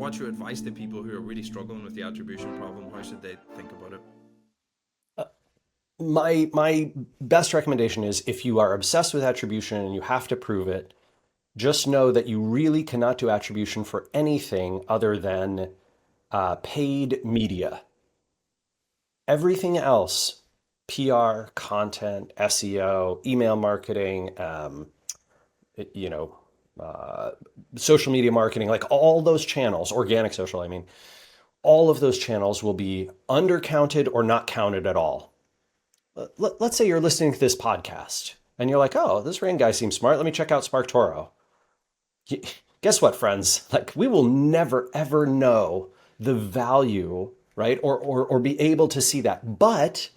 what's your advice to people who are really struggling with the attribution problem? How should they think about it? My best recommendation is if you are obsessed with attribution and you have to prove it, just know that you really cannot do attribution for anything other than paid media. Everything else, PR, content, SEO, email marketing, you know, social media marketing, like all those channels, organic social, I mean, all of those channels will be undercounted or not counted at all. Let's say you're listening to this podcast and you're like, oh, this Rand guy seems smart. Let me check out SparkToro. Guess what, friends? Like, we will never, ever know the value, right? Or be able to see that. But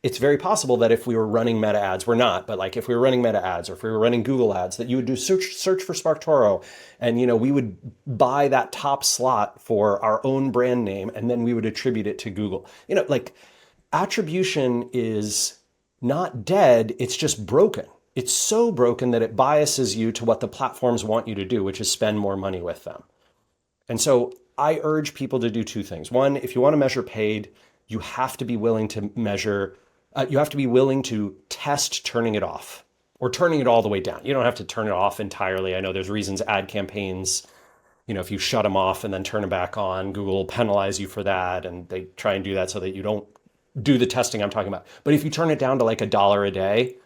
it's very possible that if we were running meta ads, we're not, but like if we were running meta ads or if we were running Google ads, that you would do search for SparkToro, and we would buy that top slot for our own brand name, and then we would attribute it to Google. Like, attribution is not dead, it's just broken. It's so broken that it biases you to what the platforms want you to do, which is spend more money with them. And so I urge people to do two things. One, if you want to measure paid, you have to be willing to measure, you have to be willing to test turning it off or turning it all the way down. You don't have to turn it off entirely. I know there's reasons ad campaigns, if you shut them off and then turn them back on, Google will penalize you for that. And they try and do that so that you don't do the testing I'm talking about. But if you turn it down to like $1 a day,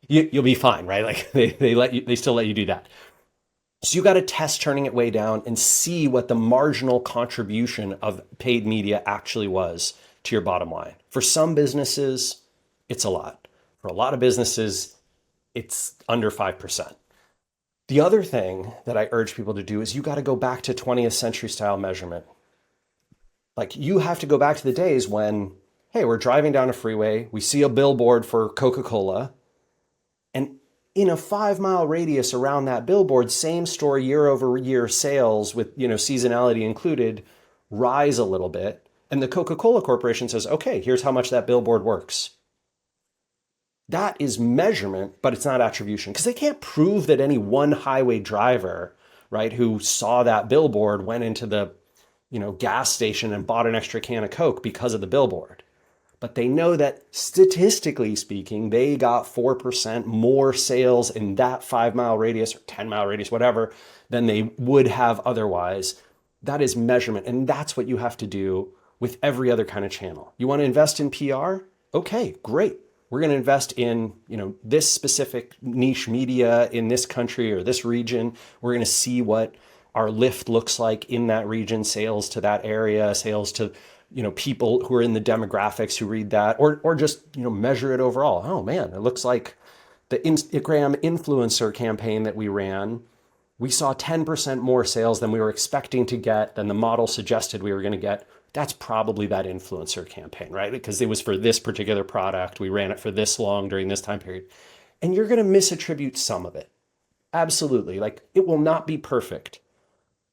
you'll be fine, right? Like they still let you do that. So you got to test turning it way down and see what the marginal contribution of paid media actually was to your bottom line. For some businesses, it's a lot. For a lot of businesses, it's under 5%. The other thing that I urge people to do is you got to go back to 20th century style measurement. Like, you have to go back to the days when, hey, we're driving down a freeway, we see a billboard for Coca-Cola, and in a 5-mile radius around that billboard, same store year over year sales with, seasonality included, rise a little bit. And the Coca-Cola Corporation says, okay, here's how much that billboard works. That is measurement, but it's not attribution, because they can't prove that any one highway driver, right, who saw that billboard went into the, gas station and bought an extra can of Coke because of the billboard. But they know that statistically speaking, they got 4% more sales in that 5-mile radius or 10-mile radius, whatever, than they would have otherwise. That is measurement. And that's what you have to do with every other kind of channel. You want to invest in PR? Okay, great. We're going to invest in, this specific niche media in this country or this region. We're going to see what our lift looks like in that region, sales to that area, sales to people who are in the demographics who read that, or just, measure it overall. Oh man, it looks like the Instagram influencer campaign that we ran, we saw 10% more sales than we were expecting to get, than the model suggested we were going to get. That's probably that influencer campaign, right? Because it was for this particular product. We ran it for this long during this time period. And you're going to misattribute some of it. Absolutely. Like, it will not be perfect,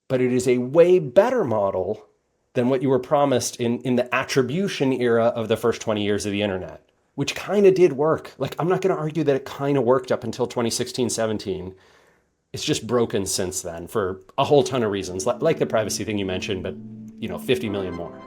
but it is a way better model than what you were promised in the attribution era of the first 20 years of the internet, which kind of did work. Like, I'm not going to argue that it kind of worked up until 2016, 17. It's just broken since then for a whole ton of reasons, like the privacy thing you mentioned, but 50 million more.